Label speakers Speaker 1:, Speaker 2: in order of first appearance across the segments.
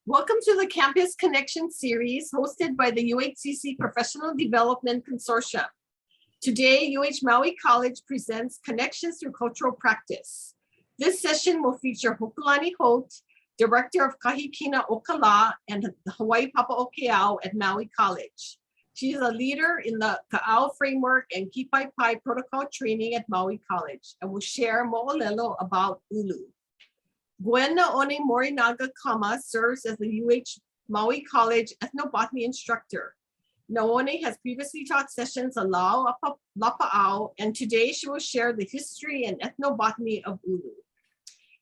Speaker 1: Welcome to the Campus Connection series hosted by the UHCC Professional Development Consortium. Today, UH Maui College presents Connections Through Cultural Practice. This session will feature Hōkūlani Holt, Director of Kahikina Okala and the Hawaii Papaʻokeʻau at Maui College. She is a leader in the Ka'au Framework and Kipai Pai Protocol training at Maui College and will share moʻolelo about ʻUlu. Gwen Nāone Morinaga-Kama serves as the UH Maui College Ethnobotany instructor. Nāone has previously taught sessions on Lapa'au, and today she will share the history and ethnobotany of ʻUlu.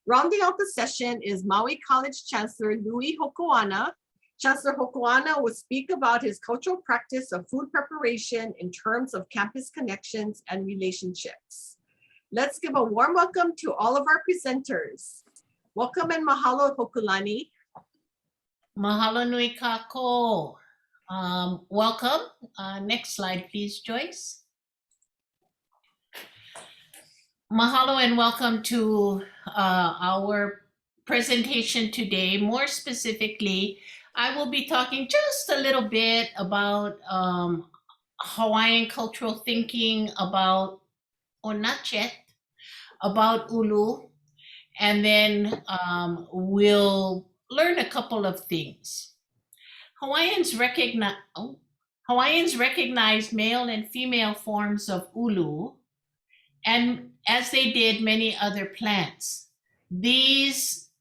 Speaker 1: Rounding out the session is Maui College Chancellor Lui Hokoana. Chancellor Hokoana will speak about his cultural practice of food preparation in terms of campus connections and relationships. Let's give a warm welcome to all of our presenters. Welcome and mahalo, Hōkūlani.
Speaker 2: Mahalo nui kākou. Welcome. Next slide, please, Joyce. Mahalo and welcome to our presentation today. More specifically, I will be talking just a little bit about Hawaiian cultural thinking, about, or not yet, about ʻUlu. And then we'll learn a couple of things. Hawaiians recognize male and female forms of ʻUlu, and as they did many other plants. These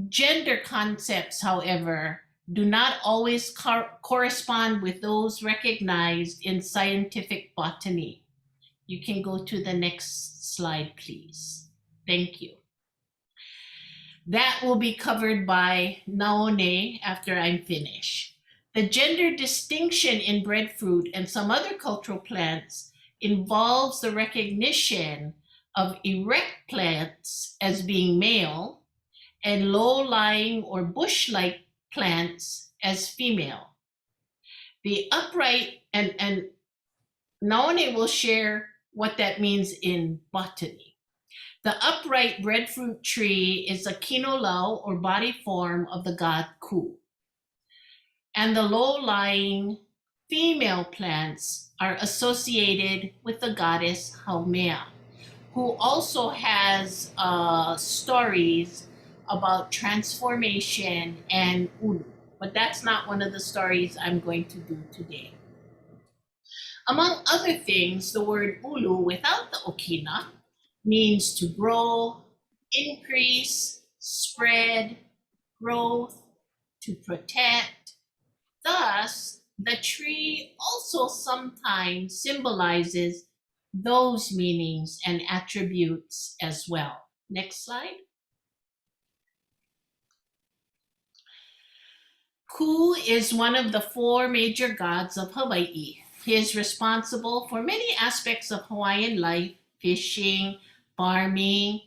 Speaker 2: gender concepts, however, do not always correspond with those recognized in scientific botany. You can go to the next slide, please. Thank you. That will be covered by Nāone after I'm finished. The gender distinction in breadfruit and some other cultural plants involves the recognition of erect plants as being male and low-lying or bush-like plants as female. The upright, and Nāone will share what that means in botany. The upright breadfruit tree is a kinolau or body form of the god Ku. And the low-lying female plants are associated with the goddess Haumea, who also has stories about transformation and ʻUlu. But that's not one of the stories I'm going to do today. Among other things, the word ʻUlu without the okina means to grow, increase, spread, growth, to protect. Thus, the tree also sometimes symbolizes those meanings and attributes as well. Next slide. Ku is one of the four major gods of Hawaii. He is responsible for many aspects of Hawaiian life: fishing, farming,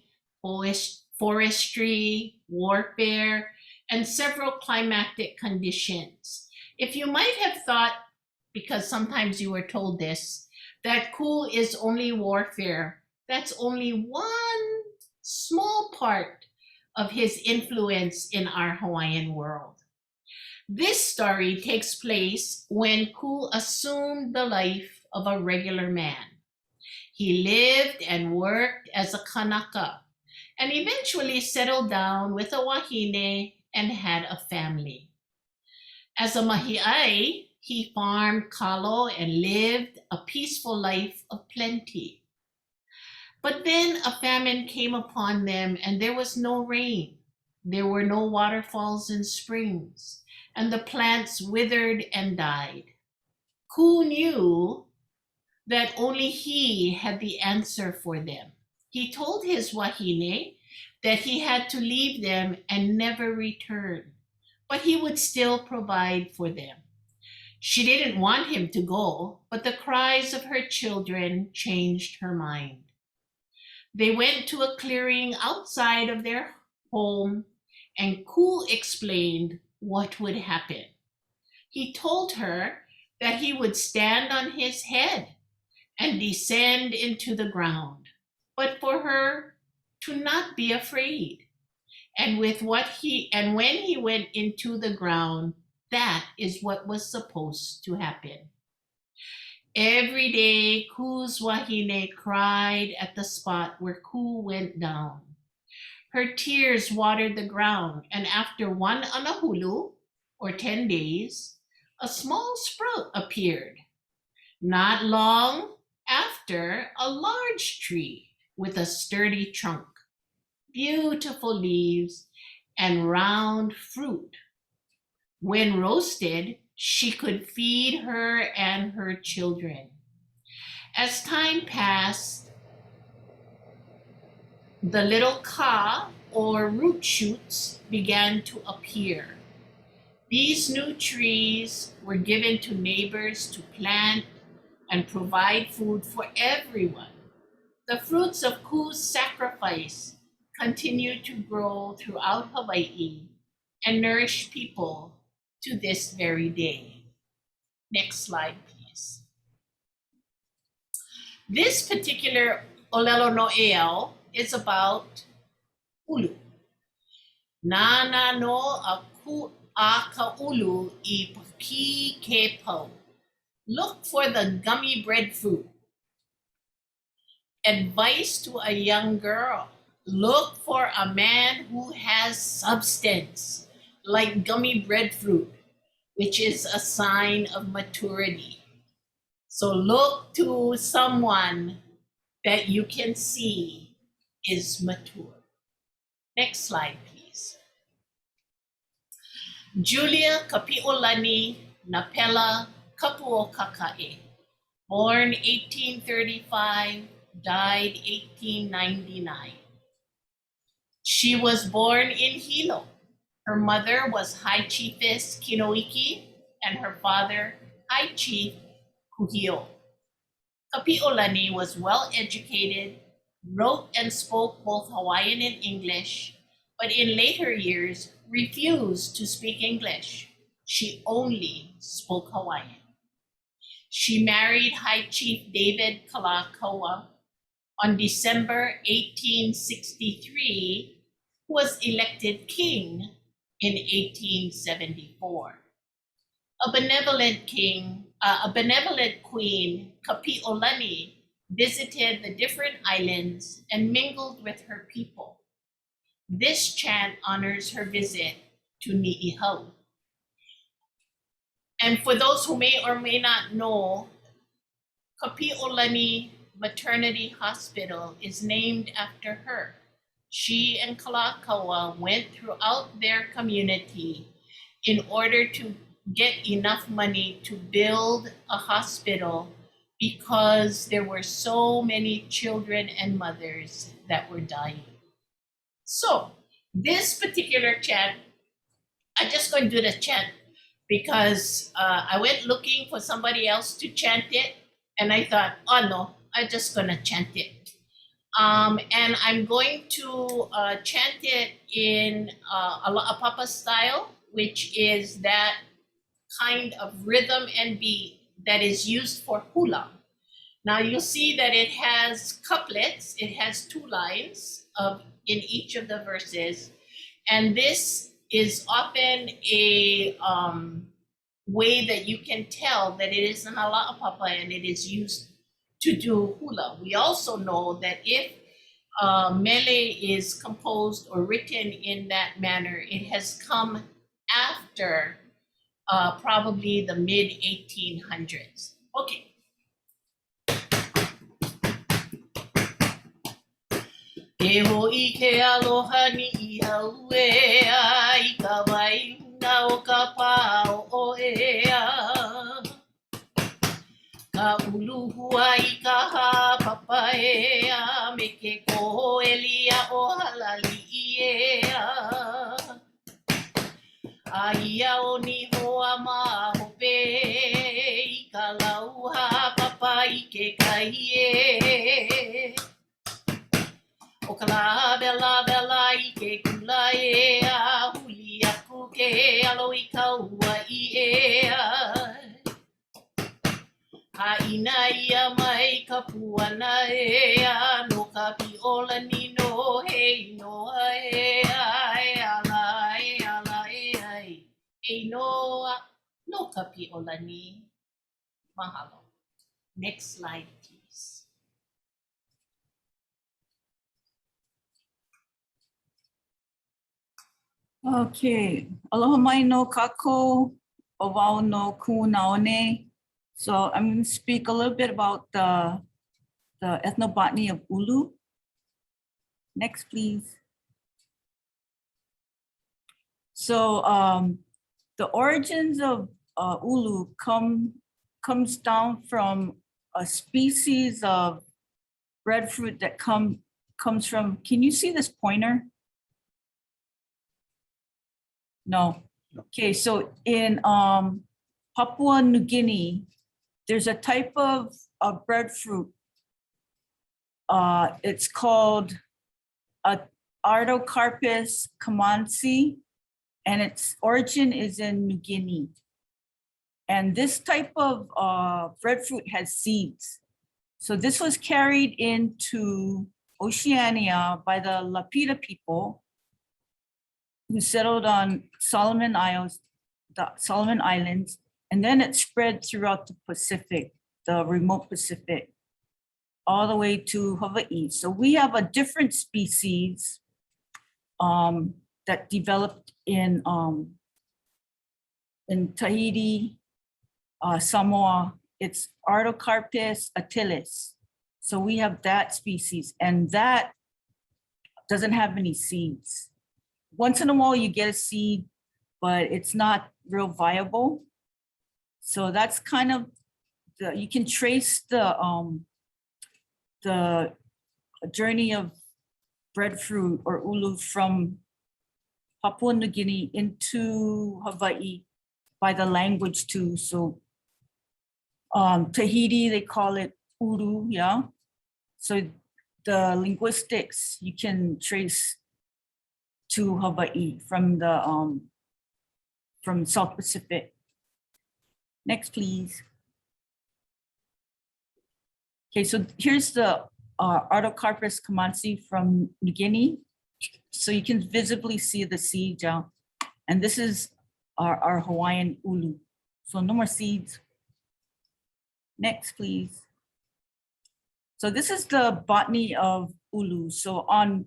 Speaker 2: forestry, warfare, and several climatic conditions. If you might have thought, because sometimes you were told this, that Ku is only warfare, that's only one small part of his influence in our Hawaiian world. This story takes place when Ku assumed the life of a regular man. He lived and worked as a kanaka and eventually settled down with a wahine and had a family. As a mahi'ai, he farmed kalo and lived a peaceful life of plenty. But then a famine came upon them and there was no rain. There were no waterfalls and springs, and the plants withered and died. Ku knew that only he had the answer for them. He told his wahine that he had to leave them and never return, but he would still provide for them. She didn't want him to go, but the cries of her children changed her mind. They went to a clearing outside of their home, and Ku explained what would happen. He told her that he would stand on his head and descend into the ground, but for her to not be afraid. And when he went into the ground, that is what was supposed to happen. Every day, Ku's wahine cried at the spot where Ku went down. Her tears watered the ground, and after one anahulu, or 10 days, a small sprout appeared. Not long after, a large tree with a sturdy trunk, beautiful leaves, and round fruit. When roasted, she could feed her and her children. As time passed, the little ka, or root shoots, began to appear. These new trees were given to neighbors to plant and provide food for everyone. The fruits of Ku's sacrifice continue to grow throughout Hawaii and nourish people to this very day. Next slide, please. This particular ʻōlelo noʻeau is about ʻulu. Nana no a ka ʻulu I paki ke pau. Look for the gummy breadfruit. Advice to a young girl: look for a man who has substance, like gummy breadfruit, which is a sign of maturity. So look to someone that you can see is mature. Next slide, please. Julia Kapi'olani Napela Kapuokakae, born 1835, died 1899. She was born in Hilo. Her mother was High Chiefess Kinoiki and her father High Chief Kuhio. Kapi'olani was well educated, wrote and spoke both Hawaiian and English, but in later years refused to speak English. She only spoke Hawaiian. She married High Chief David Kalakaua on December 1863, who was elected king in 1874. A benevolent queen, Kapi'olani, visited the different islands and mingled with her people. This chant honors her visit to Ni'ihau. And for those who may or may not know, Kapi'olani Maternity Hospital is named after her. She and Kalakaua went throughout their community in order to get enough money to build a hospital because there were so many children and mothers that were dying. So this particular chant, I'm just going to do the chant because I went looking for somebody else to chant it, and I thought, oh no, I'm just gonna chant it. And I'm going to chant it in a La'apapa style, which is that kind of rhythm and beat that is used for hula. Now you'll see that it has couplets, it has 2 lines in each of the verses, and this is often a way that you can tell that it is an La'apapa and it is used to do hula. We also know that if mele is composed or written in that manner, it has come after probably the mid-1800s. Okay. E ho'i ke aloha ni iau ea, I ka waiuna o ka pao o ea. Ka ulu hua I ka hapapa ea, me ke koho elia o halali ea. Aia o ni hoa ma hope, I ka lau hapapa I ke kai e. O ka la bela bela I ke kula ea, huli aku ke alo I ka ua I ea. Haina ia mai ka puana ea, no Kapi'olani no hei noa ea. whakapiʻolani. Mahalo. Next slide, please.
Speaker 3: Okay, aloha mai no kako, o no kunaone. So I'm going to speak a little bit about the ethnobotany of ʻulu. Next, please. So the origins of ʻulu comes down from a species of breadfruit that comes from, can you see this pointer? No. Okay, so in Papua New Guinea, there's a type of breadfruit. It's called Artocarpus camansi, and its origin is in New Guinea. And this type of breadfruit has seeds. So this was carried into Oceania by the Lapita people who settled on Solomon Islands, and then it spread throughout the Pacific, the remote Pacific, all the way to Hawaii. So we have a different species that developed in Tahiti, Samoa. It's Artocarpus atilis. So we have that species, and that doesn't have any seeds. Once in a while you get a seed, but it's not real viable. So that's kind of you can trace the journey of breadfruit or ʻulu from Papua New Guinea into Hawaii by the language too. So Tahiti, they call it ʻuru, yeah. So the linguistics you can trace to Hawaii from the from South Pacific. Next, please. Okay, so here's the Artocarpus camansi from New Guinea. So you can visibly see the seeds, yeah. And this is our Hawaiian ʻulu. So no more seeds. Next, please. So this is the botany of ʻulu. So on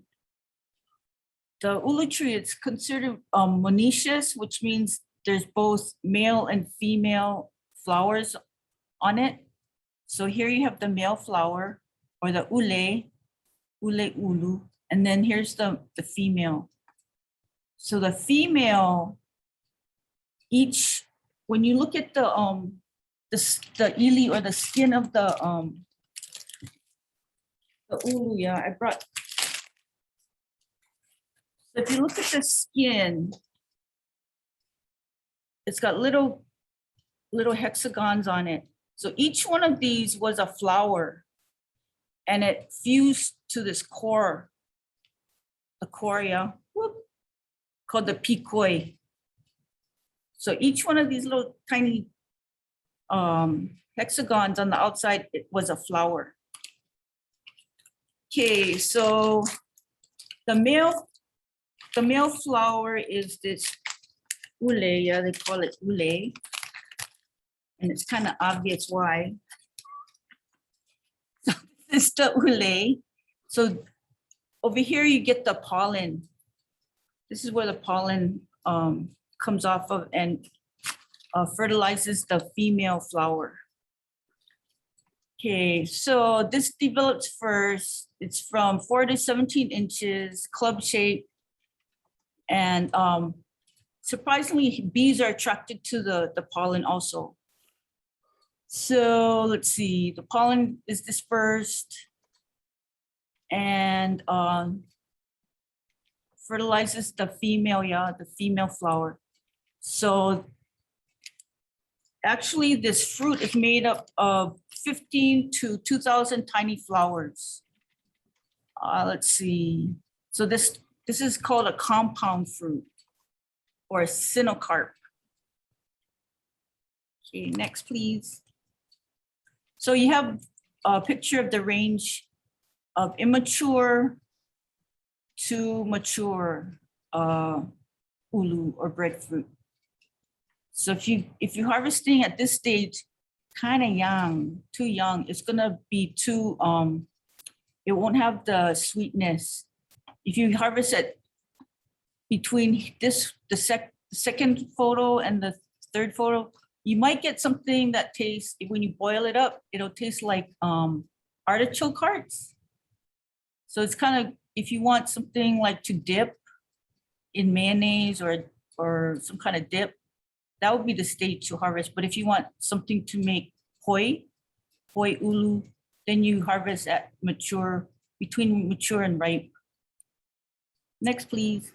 Speaker 3: the ʻulu tree, it's considered monoecious, which means there's both male and female flowers on it. So here you have the male flower, or the ule ʻulu, and then here's the female. So the female, when you look at the ili or the skin of the ʻulu, yeah, I brought. So if you look at the skin, it's got little hexagons on it. So each one of these was a flower, and it fused to this core, the core, yeah, called the pikoi. So each one of these little tiny hexagons on the outside, it was a flower. Okay, so the male flower is this ule, yeah, they call it ule. And it's kind of obvious why. So this is the ule. So over here you get the pollen. This is where the pollen comes off of and fertilizes the female flower. Okay, so this develops first. It's from 4 to 17 inches, club shape. And surprisingly, bees are attracted to the pollen also. So let's see, the pollen is dispersed and fertilizes the female, yeah, the female flower. So actually this fruit is made up of 15 to 2,000 tiny flowers. Let's see. So this is called a compound fruit or a cynocarp. Okay, next please. So you have a picture of the range of immature to mature ʻulu or breadfruit. So if you're harvesting at this stage, kind of young, too young, it's gonna be too, it won't have the sweetness. If you harvest it between the second photo and the third photo, you might get something that tastes, when you boil it up, it'll taste like artichoke hearts. So it's kind of, if you want something like to dip in mayonnaise or some kind of dip, that would be the stage to harvest. But if you want something to make hoi ʻulu, then you harvest at mature, between mature and ripe. Next, please.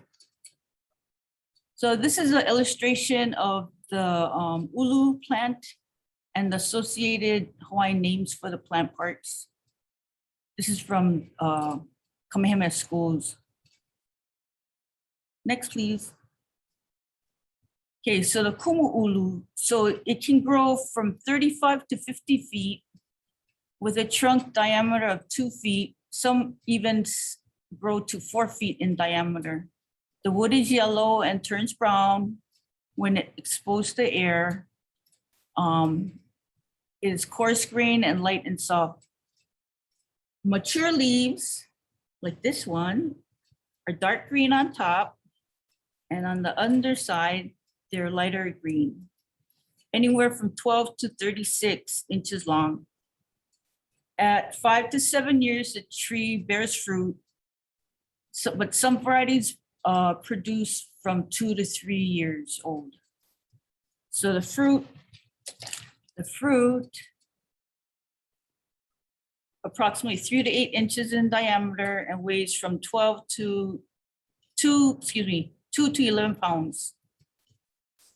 Speaker 3: So this is an illustration of the ʻulu plant and the associated Hawaiian names for the plant parts. This is from Kamehameha schools. Next, please. Okay, so the kumu ʻulu, so it can grow from 35 to 50 feet with a trunk diameter of 2 feet. Some even grow to 4 feet in diameter. The wood is yellow and turns brown when it exposed to air. It is coarse grained and light and soft. Mature leaves, like this one, are dark green on top, and on the underside, they're lighter green, anywhere from 12 to 36 inches long. At 5 to 7 years, the tree bears fruit, but some varieties produce from 2 to 3 years old. So the fruit, approximately 3 to 8 inches in diameter and weighs from 2 to 11 pounds.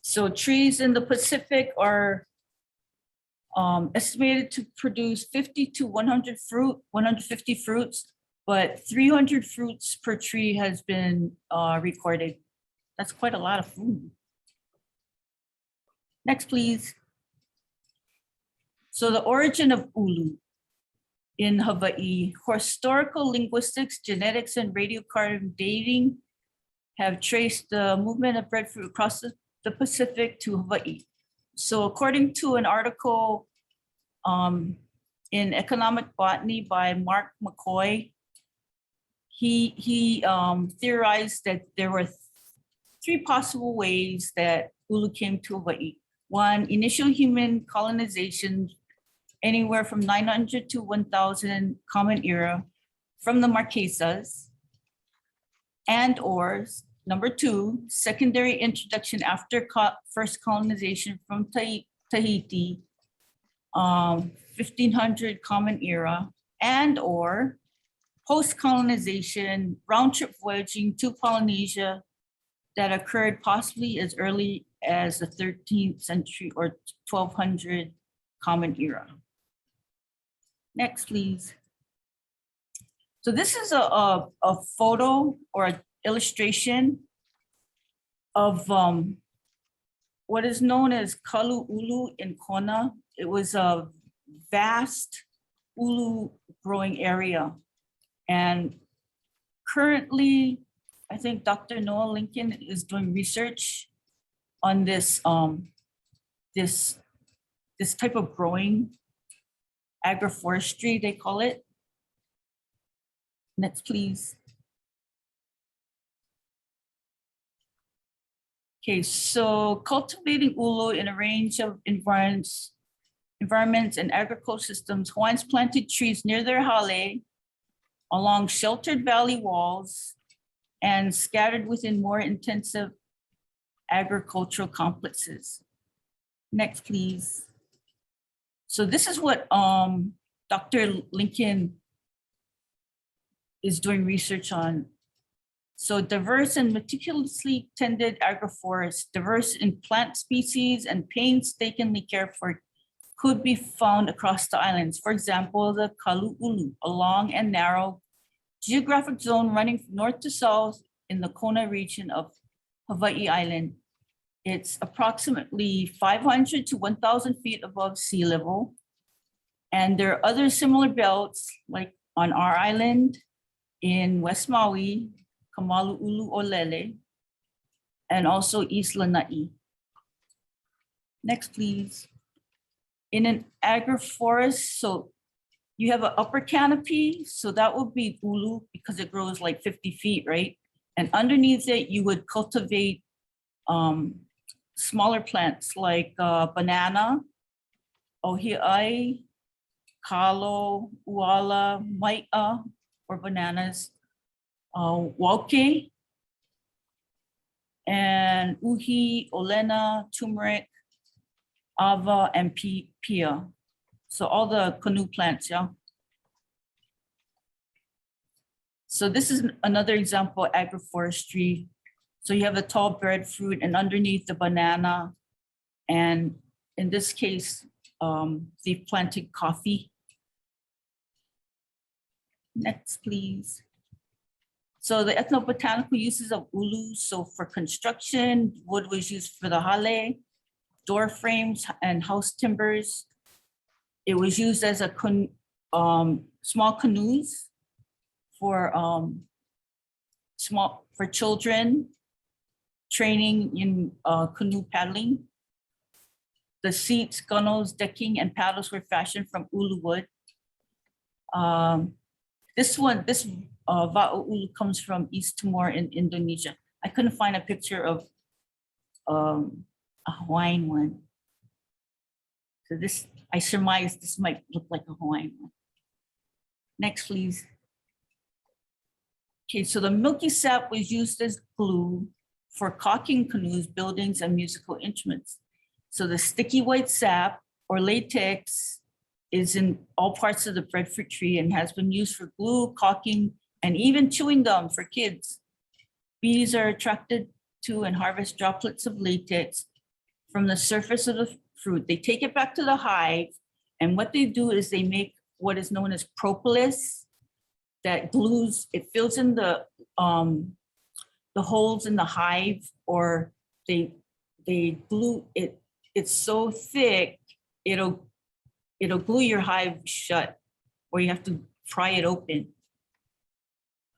Speaker 3: So trees in the Pacific are estimated to produce 50 to 150 fruits, but 300 fruits per tree has been recorded. That's quite a lot of food. Next, please. So the origin of ʻulu in Hawaii, historical linguistics, genetics, and radiocarbon dating have traced the movement of breadfruit across the Pacific to Hawaii. So according to an article in Economic Botany by Mark McCoy, he theorized that there were 3 possible ways that ʻulu came to Hawaii. One, initial human colonization, anywhere from 900 to 1000 Common Era from the Marquesas, and or number 2, secondary introduction after first colonization from Tahiti, 1500 Common Era, and or post-colonization round-trip voyaging to Polynesia that occurred possibly as early as the 13th century or 1200 Common Era. Next, please. So this is a photo or an illustration of what is known as Kalu ʻulu in Kona. It was a vast ʻulu growing area. And currently, I think Dr. Noah Lincoln is doing research on this, this type of growing, agroforestry, they call it. Next, please. Okay, so cultivating ʻulu in a range of environments and agricultural systems, Hawaiians planted trees near their hale, along sheltered valley walls, and scattered within more intensive agricultural complexes. Next, please. So this is what Dr. Lincoln is doing research on. So diverse and meticulously tended agroforests, diverse in plant species and painstakingly cared for, could be found across the islands. For example, the Kalu ʻulu, a long and narrow geographic zone running from north to south in the Kona region of Hawaii Island. It's approximately 500 to 1,000 feet above sea level. And there are other similar belts like on our island in West Maui, Kamalu'ulu Olele, and also East Lanai. Next, please. In an agroforest, so you have an upper canopy, so that would be ʻulu because it grows like 50 feet, right? And underneath it, you would cultivate smaller plants like banana, ohiai, kalo, uala, maia, or bananas, wauke, and uhi, olena, turmeric, ava, and pia. So all the canoe plants, yeah. So this is another example of agroforestry. So you have a tall breadfruit and underneath the banana. And in this case, they planted coffee. Next, please. So the ethnobotanical uses of ʻulu. So for construction, wood was used for the hale, door frames and house timbers. It was used as a small canoes for children training in canoe paddling. The seats, gunnels, decking, and paddles were fashioned from ʻulu wood. This wa'oʻulu comes from East Timor in Indonesia. I couldn't find a picture of a Hawaiian one. So this, I surmise this might look like a Hawaiian one. Next, please. Okay, so the milky sap was used as glue for caulking canoes, buildings, and musical instruments. So the sticky white sap or latex is in all parts of the breadfruit tree and has been used for glue, caulking, and even chewing gum for kids. Bees are attracted to and harvest droplets of latex from the surface of the fruit. They take it back to the hive, and what they do is they make what is known as propolis that glues, it fills in the holes in the hive, or they glue it. It's so thick, it'll glue your hive shut, or you have to pry it open.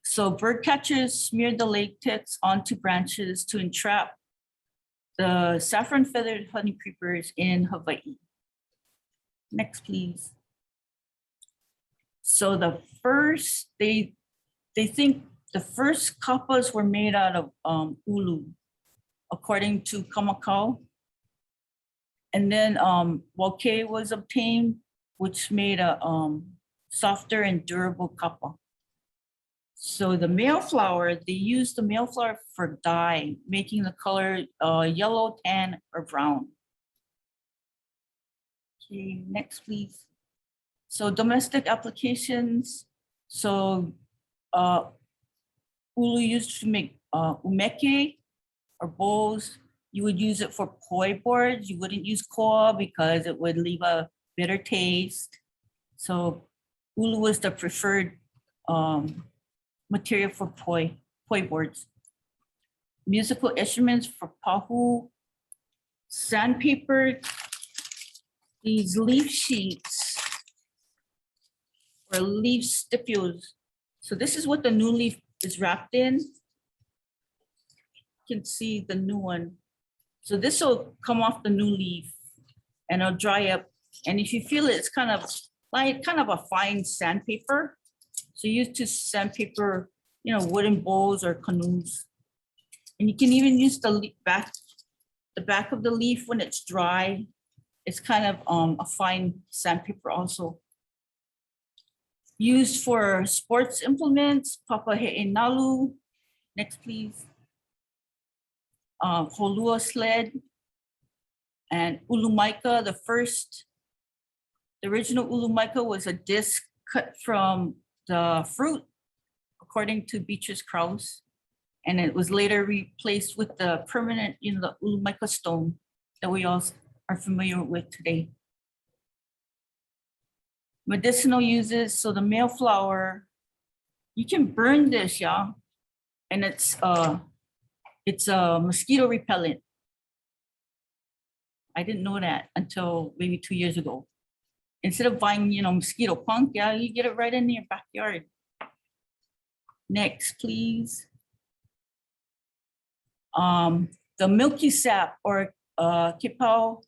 Speaker 3: So bird catchers smeared the latex onto branches to entrap the saffron feathered honey creepers in Hawaii. Next, please. So the first, they think the first kapas were made out of ʻulu, according to Kamakau. And then wauke was obtained, which made a softer and durable kapa. So the male flower, they used the male flower for dye, making the color yellow, tan, or brown. Okay, next, please. So domestic applications. So ʻulu used to make umeke or bowls. You would use it for poi boards. You wouldn't use koa because it would leave a bitter taste. So ʻulu was the preferred material for poi boards. Musical instruments for pahu, sandpaper, these leaf sheets or leaf stipules. So this is what the new leaf is wrapped in. You can see the new one. So this will come off the new leaf and it'll dry up. And if you feel it, it's kind of a fine sandpaper. So you use to sandpaper, wooden bowls or canoes. And you can even use the back of the leaf when it's dry. It's kind of a fine sandpaper also. Used for sports implements, papahe'enalu. Next, please. Holua sled and ulumaika. The original ulumaika was a disc cut from the fruit, according to Beatrice Krause, and it was later replaced with the permanent, the ulumaika stone that we all are familiar with today. Medicinal uses, so the male flower, you can burn this, yeah, and it's a mosquito repellent. I didn't know that until maybe 2 years ago. Instead of buying, mosquito punk, yeah, you get it right in your backyard. Next, please. The milky sap or kipau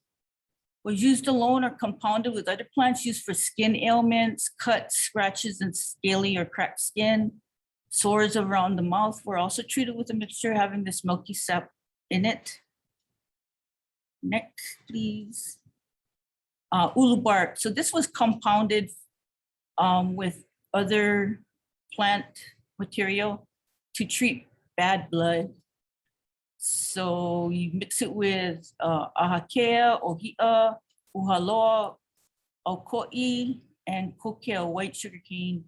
Speaker 3: was used alone or compounded with other plants used for skin ailments, cuts, scratches, and scaly or cracked skin. Sores around the mouth were also treated with a mixture having this milky sap in it. Next, please. Ulu bark. So this was compounded with other plant material to treat bad blood. So you mix it with ahakea, ohia, uhaloa, aukoi, and kokea, white sugarcane,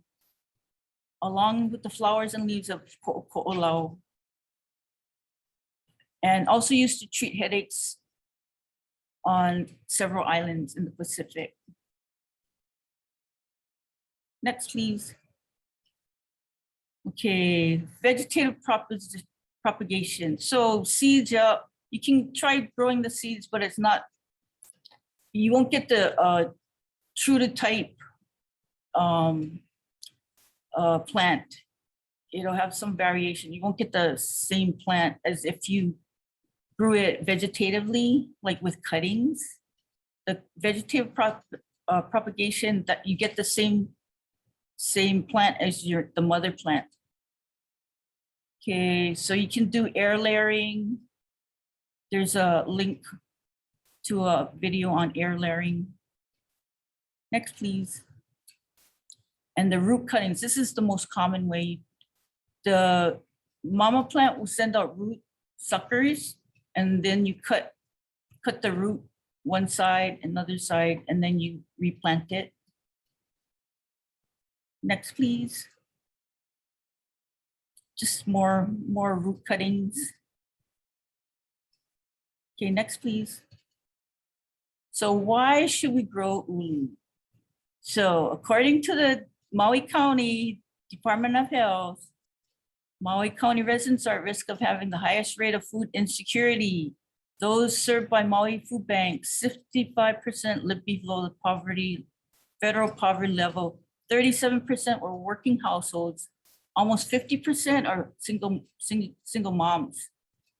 Speaker 3: along with the flowers and leaves of ko'olau. And also used to treat headaches on several islands in the Pacific. Next, please. Okay, vegetative propagation. So seeds, you can try growing the seeds, but it's not, you won't get the true to type plant. It'll have some variation. You won't get the same plant as if you grew it vegetatively, like with cuttings. The vegetative propagation, that you get the same plant as the mother plant. Okay, so you can do air layering. There's a link to a video on air layering. Next, please. And the root cuttings, this is the most common way. The mama plant will send out root suckers, and then you cut the root one side, another side, and then you replant it. Next, please. Just more root cuttings. Okay, next, please. So why should we grow ulu? So according to the Maui County Department of Health, Maui County residents are at risk of having the highest rate of food insecurity. Those served by Maui food banks, 65% live below the federal poverty level. 37% were working households. Almost 50% are single moms,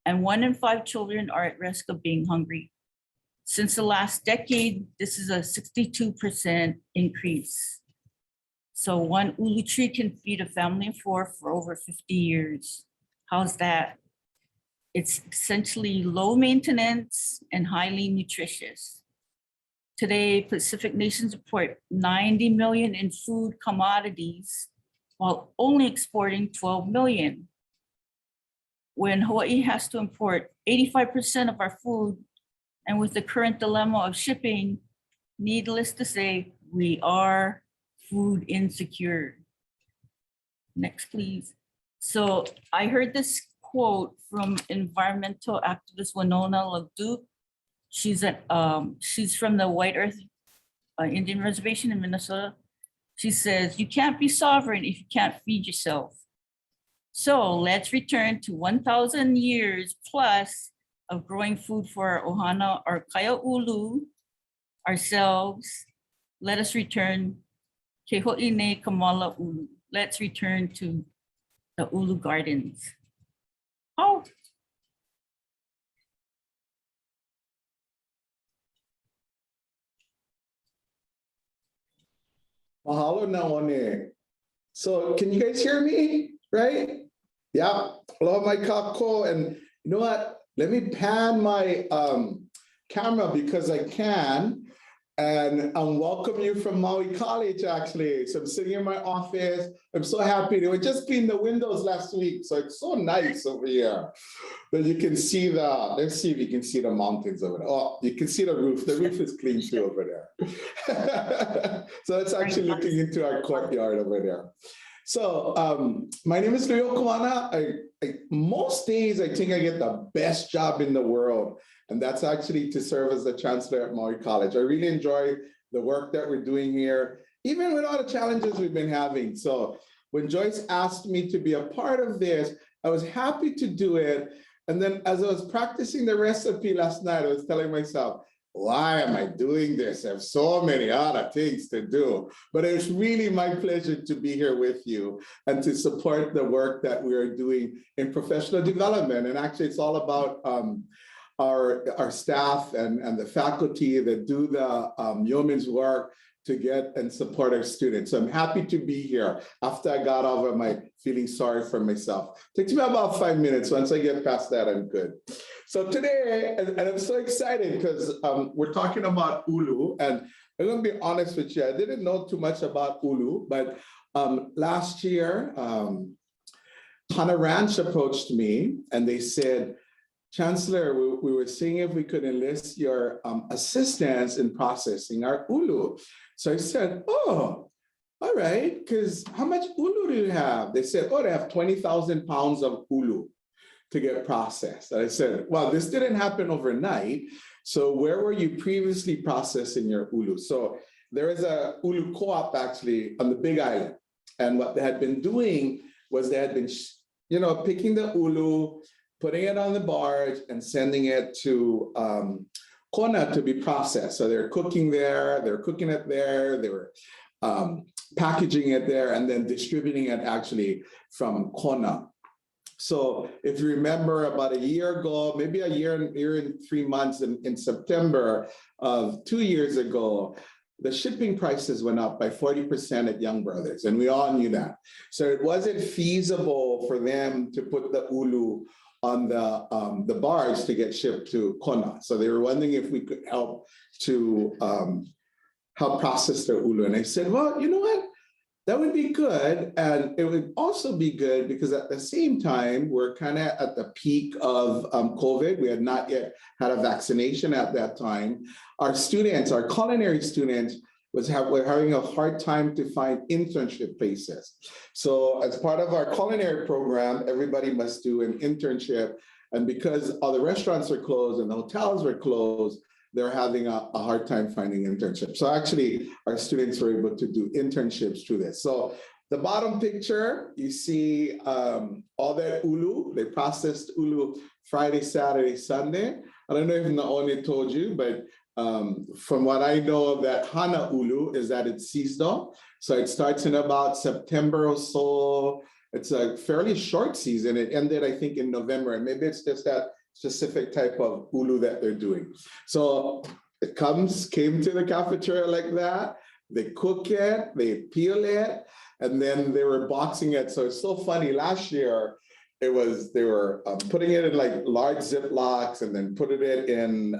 Speaker 3: and 1 in 5 children are at risk of being hungry. Since the last decade, this is a 62% increase. So one ulu tree can feed a family of 4 for over 50 years. How's that? It's essentially low maintenance and highly nutritious. Today, Pacific nations import 90 million in food commodities, while only exporting 12 million. When Hawaii has to import 85% of our food, and with the current dilemma of shipping, needless to say, we are food insecure. Next, please. So I heard this quote from environmental activist Winona LaDuke. She's from the White Earth Indian Reservation in Minnesota. She says, you can't be sovereign if you can't feed yourself. So let's return to 1,000 years plus of growing food for our ohana, our kaya ulu, ourselves. Let us return ke hoʻine kamala ulu. Let's return to the ulu gardens. Oh.
Speaker 4: Mahalo Nāone. So can you guys hear me, right? Yeah, love my kako. And you know what? Let me pan my camera because I can. And welcome you from Maui College, actually. So I'm sitting in my office. I'm so happy. They were just cleaning the windows last week. So it's so nice over here. But you can see let's see if you can see the mountains over there. Oh, you can see the roof. The roof is clean too over there. So it's actually looking into our courtyard over there. So my name is Lui Hokoana. Most days, I think I get the best job in the world. And that's actually to serve as the chancellor at Maui College. I really enjoy the work that we're doing here, even with all the challenges we've been having. So when Joyce asked me to be a part of this, I was happy to do it. And then as I was practicing the recipe last night, I was telling myself, why am I doing this? I have so many other things to do. But it's really my pleasure to be here with you and to support the work that we are doing in professional development. And actually, it's all about our staff and the faculty that do the yeoman's work to get and support our students. So I'm happy to be here after I got over my feeling sorry for myself. Takes me about 5 minutes. Once I get past that, I'm good. So today, and I'm so excited because we're talking about ʻUlu, and I'm gonna be honest with you, I didn't know too much about ʻUlu, but last year, Hana Ranch approached me and they said, Chancellor, we were seeing if we could enlist your assistance in processing our ʻUlu. So I said, oh, all right, because how much ʻUlu do you have? They said, oh, they have 20,000 pounds of ʻUlu to get processed. And I said, well, this didn't happen overnight. So where were you previously processing your ʻUlu? So there is a ʻUlu co-op actually on the Big Island. And what they had been doing was they had been, picking the ʻUlu, putting it on the barge and sending it to Kona to be processed. So they're cooking there, they're cooking it there, they were packaging it there and then distributing it actually from Kona. So if you remember about a year ago, maybe a year and 3 months in September of 2 years ago, the shipping prices went up by 40% at Young Brothers, and we all knew that. So it wasn't feasible for them to put the ʻUlu on the barge to get shipped to Kona. So they were wondering if we could help to help process their ʻUlu. And I said, well, you know what? That would be good. And it would also be good because at the same time, we're kind of at the peak of COVID. We had not yet had a vaccination at that time. Our students, our culinary students, were having a hard time to find internship places. So as part of our culinary program, everybody must do an internship. And because all the restaurants are closed and the hotels were closed, they're having a hard time finding internships. So actually, our students were able to do internships through this. So the bottom picture, you see all that ʻUlu. They processed ʻUlu Friday, Saturday, Sunday. I don't know if Nāone told you, but from what I know of that Hana ʻUlu is that it's seasonal. So it starts in about September or so. It's a fairly short season. It ended, I think, in November. And maybe it's just that specific type of ʻUlu that they're doing. So it came to the cafeteria like that. They cook it, they peel it, and then they were boxing it. So it's so funny. Last year, they were putting it in like large Ziplocs and then putting it in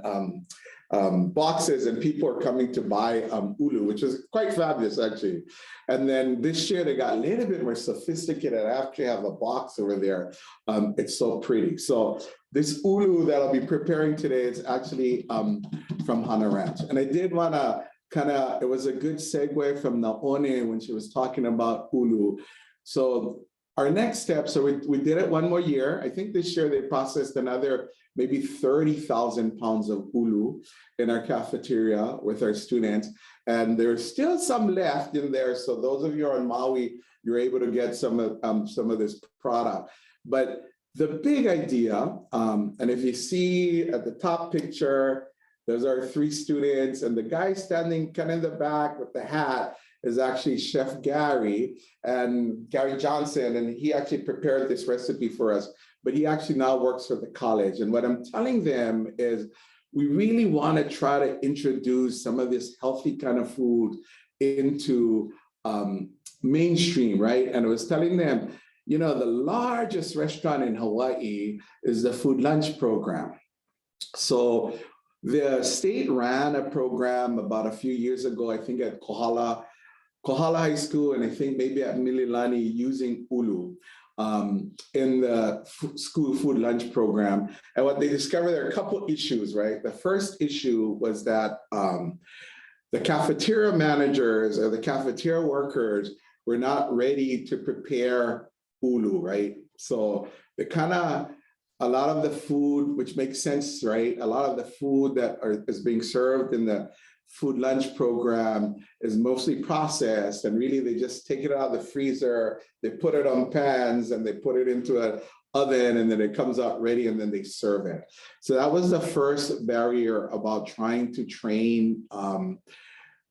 Speaker 4: boxes, and people are coming to buy ʻUlu, which is quite fabulous actually. And then this year they got a little bit more sophisticated. I actually have a box over there. It's so pretty. So this ʻUlu that I'll be preparing today is actually from Hana Ranch. And I did want to it was a good segue from Nāone when she was talking about ʻUlu. So our next step, so we did it one more year. I think this year they processed another maybe 30,000 pounds of ʻUlu in our cafeteria with our students. And there's still some left in there. So those of you on Maui, you're able to get some of this product. But the big idea, and if you see at the top picture, those are 3 students, and the guy standing kind of in the back with the hat is actually Chef Gary Johnson, and he actually prepared this recipe for us, but he actually now works for the college. And what I'm telling them is we really want to try to introduce some of this healthy kind of food into mainstream, right? And I was telling them, the largest restaurant in Hawaii is the food lunch program. So the state ran a program about a few years ago, I think at Kohala High School, and I think maybe at Mililani, using ʻUlu in the school food lunch program. And what they discovered, there are a couple issues, right? The first issue was that the cafeteria managers or the cafeteria workers were not ready to prepare ʻUlu, right? So a lot of the food, which makes sense, right? A lot of the food that is being served in the food lunch program is mostly processed, and really they just take it out of the freezer, they put it on pans, and they put it into an oven, and then it comes out ready, and then they serve it. So that was the first barrier about trying to train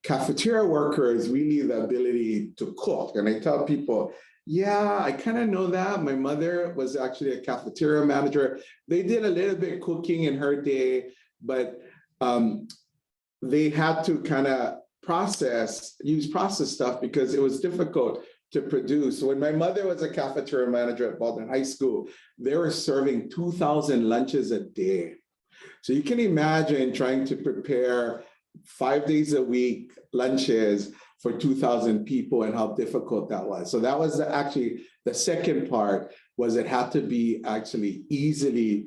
Speaker 4: cafeteria workers, really the ability to cook. And I tell people, Yeah, I kind of know that. My mother was actually a cafeteria manager. They did a little bit cooking in her day, but they had to kind of use processed stuff because it was difficult to produce. When my mother was a cafeteria manager at Baldwin High School, they were serving 2,000 lunches a day. So you can imagine trying to prepare 5 days a week lunches for 2,000 people and how difficult that was. So that was actually the second part, was it had to be actually easy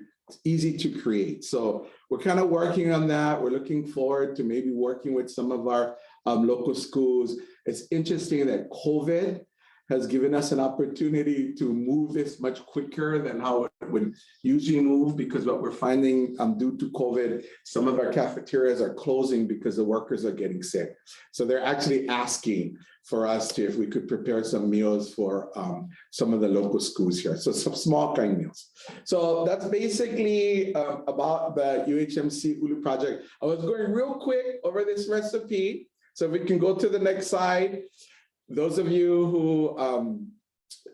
Speaker 4: to create. So we're kind of working on that. We're looking forward to maybe working with some of our local schools. It's interesting that COVID has given us an opportunity to move this much quicker than how it would usually move, because what we're finding due to COVID, some of our cafeterias are closing because the workers are getting sick. So they're actually asking for us to, if we could prepare some meals for some of the local schools here. So some small kind meals. So that's basically about the UHMC ʻUlu project. I was going real quick over this recipe. So if we can go to the next slide. Those of you who,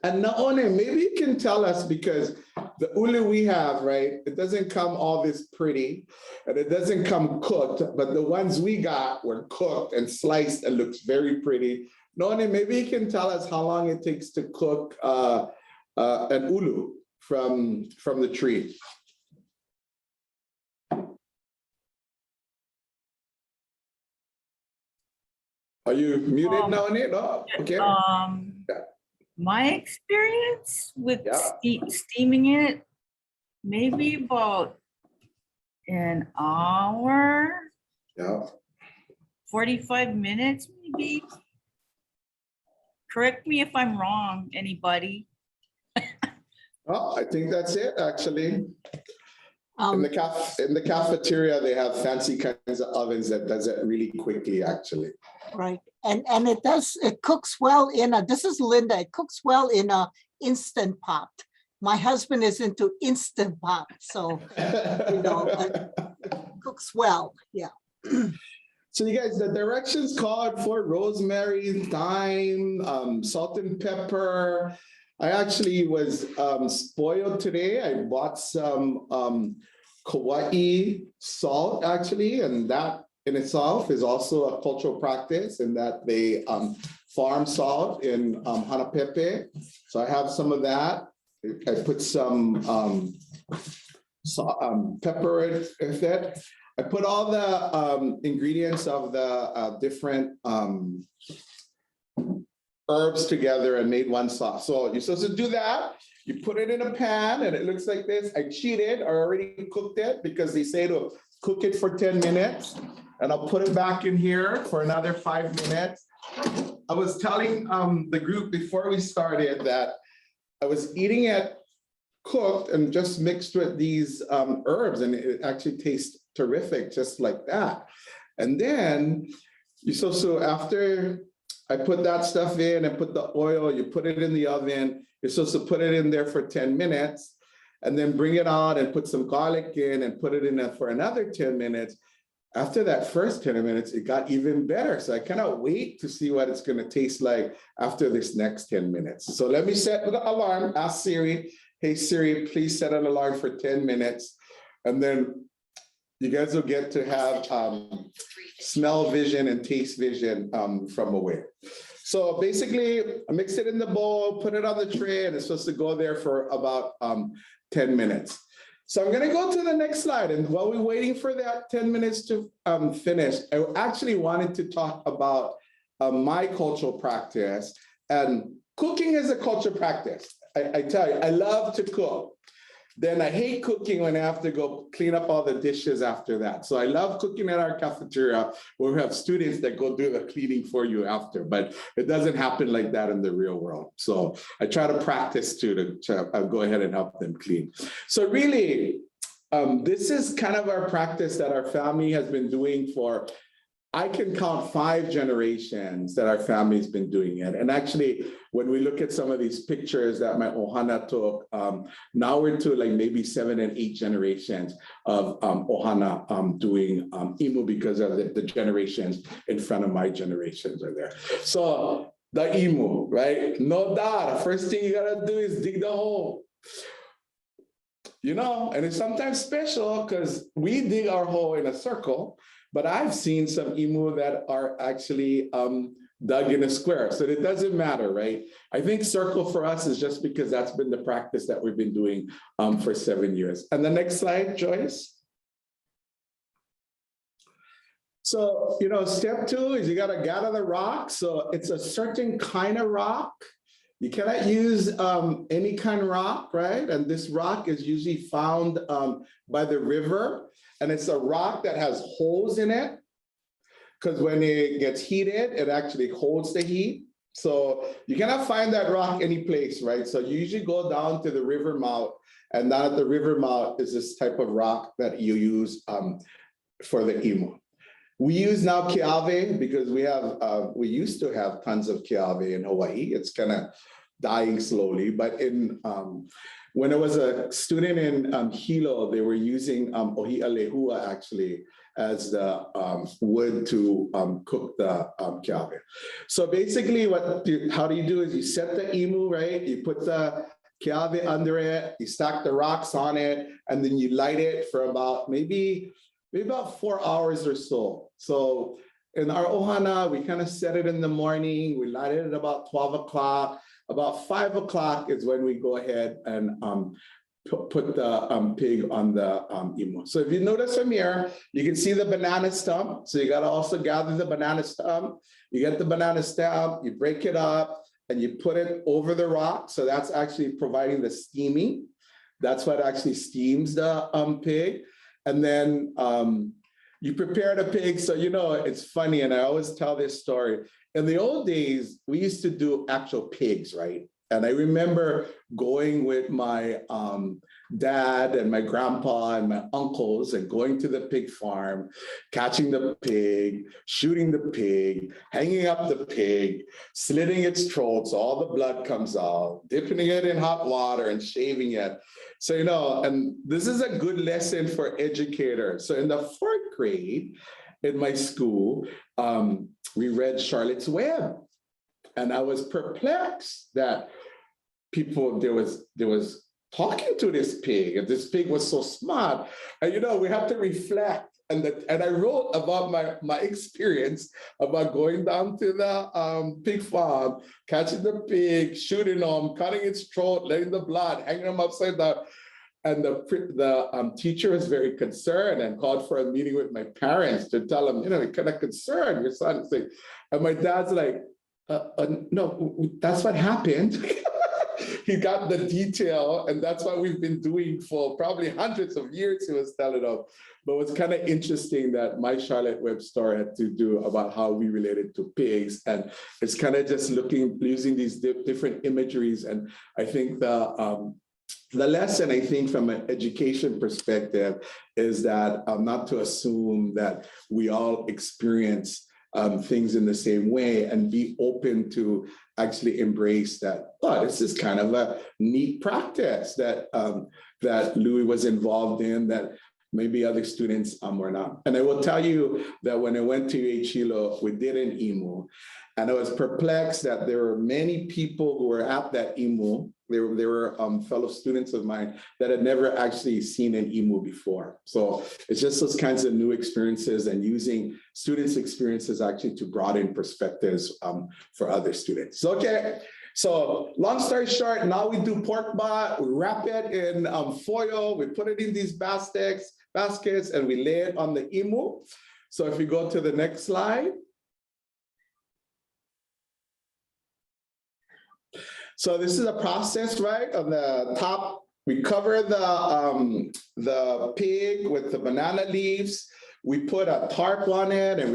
Speaker 4: and Nāone, maybe you can tell us, because the ʻUlu we have, right, it doesn't come all this pretty, and it doesn't come cooked, but the ones we got were cooked and sliced and looks very pretty. Nāone, maybe you can tell us how long it takes to cook an ʻUlu from the tree. Are you muted, Nāone? No? Okay.
Speaker 3: My experience with
Speaker 4: Yeah.
Speaker 3: steaming it, maybe about an hour,
Speaker 4: Yeah.
Speaker 3: 45 minutes, maybe. Correct me if I'm wrong, anybody.
Speaker 4: Oh, I think that's it, actually. In the cafeteria, they have fancy kinds of ovens that does it really quickly, actually.
Speaker 5: Right, and it cooks well in a, this is Linda, it cooks well in a Instant Pot. My husband is into Instant Pot, so, you know, cooks well, yeah.
Speaker 4: So you guys, the directions called for rosemary, thyme, salt and pepper. I actually was spoiled today. I bought some Kauai salt, actually, and that in itself is also a cultural practice, in that they farm salt in Hanapepe. So I have some of that. I put some pepper with it. I put all the ingredients of the different herbs together and made one sauce. So you're supposed to do that. You put it in a pan and it looks like this. I cheated, I already cooked it because they say to cook it for 10 minutes. And I'll put it back in here for another 5 minutes. I was telling the group before we started that I was eating it cooked and just mixed with these herbs, and it actually tastes terrific, just like that. And then, so after I put that stuff in and put the oil, you put it in the oven, you're supposed to put it in there for 10 minutes, and then bring it out and put some garlic in and put it in there for another 10 minutes. After that first 10 minutes, it got even better. So I cannot wait to see what it's going to taste like after this next 10 minutes. So let me set the alarm. Ask Siri, hey Siri, please set an alarm for 10 minutes. And then you guys will get to have smell vision and taste vision from away. So basically, I mix it in the bowl, put it on the tray, and it's supposed to go there for about 10 minutes. So I'm gonna go to the next slide. And while we're waiting for that 10 minutes to finish, I actually wanted to talk about my cultural practice. And cooking is a cultural practice. I tell you, I love to cook. Then I hate cooking when I have to go clean up all the dishes after that. So I love cooking at our cafeteria where we have students that go do the cleaning for you after, but it doesn't happen like that in the real world. So I try to practice to go ahead and help them clean. So really, this is kind of our practice that our family has been doing for, I can count 5 generations that our family's been doing it. And actually, when we look at some of these pictures that my ohana took, now we're to like maybe 7 and 8 generations of ohana doing imu, because of the generations in front of my generations are there. So the imu, right? No doubt. First thing you gotta do is dig the hole. You know, and it's sometimes special because we dig our hole in a circle, but I've seen some imu that are actually dug in a square. So it doesn't matter, right? I think circle for us is just because that's been the practice that we've been doing for 7 years. And the next slide, Joyce. So, you know, step 2 is you got to gather the rock. So it's a certain kind of rock. You cannot use any kind of rock, right? And this rock is usually found by the river. And it's a rock that has holes in it, because when it gets heated, it actually holds the heat. So you cannot find that rock any place, right? So you usually go down to the river mouth, and down at the river mouth is this type of rock that you use for the imu. We use now keawe because we used to have tons of keawe in Hawaii. It's kind of dying slowly, but when I was a student in Hilo, they were using ohia lehua actually as the wood to cook the keawe. So basically how do you do is you set the imu, right? You put the keawe under it, you stack the rocks on it, and then you light it for about maybe about 4 hours or so. So in our ohana, we kind of set it in the morning, we light it at about 12 o'clock. About 5 o'clock is when we go ahead and put the pig on the imu. So if you notice from here, you can see the banana stump. So you got to also gather the banana stump. You get the banana stump, you break it up, and you put it over the rock. So that's actually providing the steaming. That's what actually steams the pig. And then you prepare the pig. So, you know, it's funny, and I always tell this story. In the old days, we used to do actual pigs, right? And I remember going with my dad and my grandpa and my uncles and going to the pig farm, catching the pig, shooting the pig, hanging up the pig, slitting its throat so all the blood comes out, dipping it in hot water and shaving it. So, you know, and this is a good lesson for educators. So in the 4th grade in my school, we read Charlotte's Web. And I was perplexed that there was talking to this pig, and this pig was so smart. And you know, we have to reflect. And I wrote about my experience about going down to the pig farm, catching the pig, shooting them, cutting its throat, letting the blood, hanging them upside down. And the teacher was very concerned and called for a meeting with my parents to tell them, you know, we're kind of concerned, your son is like, and my dad's like, no, that's what happened. He got the detail, and that's what we've been doing for probably hundreds of years, he was telling them. But it's kind of interesting that my Charlotte Web story had to do about how we related to pigs. And it's kind of just using these different imageries. And I think the lesson, I think, from an education perspective is that not to assume that we all experience things in the same way, and be open to actually embrace that, oh, this is kind of a neat practice that that Louis was involved in that maybe other students were not. And I will tell you that when I went to UH we did an imu, and I was perplexed that there were many people who were at that imu. There were fellow students of mine that had never actually seen an imu before. So it's just those kinds of new experiences and using students' experiences actually to broaden perspectives for other students. Okay, so long story short, now we do pork butt, we wrap it in foil, we put it in these baskets, and we lay it on the imu. So if you go to the next slide. So this is a process, right? On the top, we cover the pig with the banana leaves. We put a tarp on it, and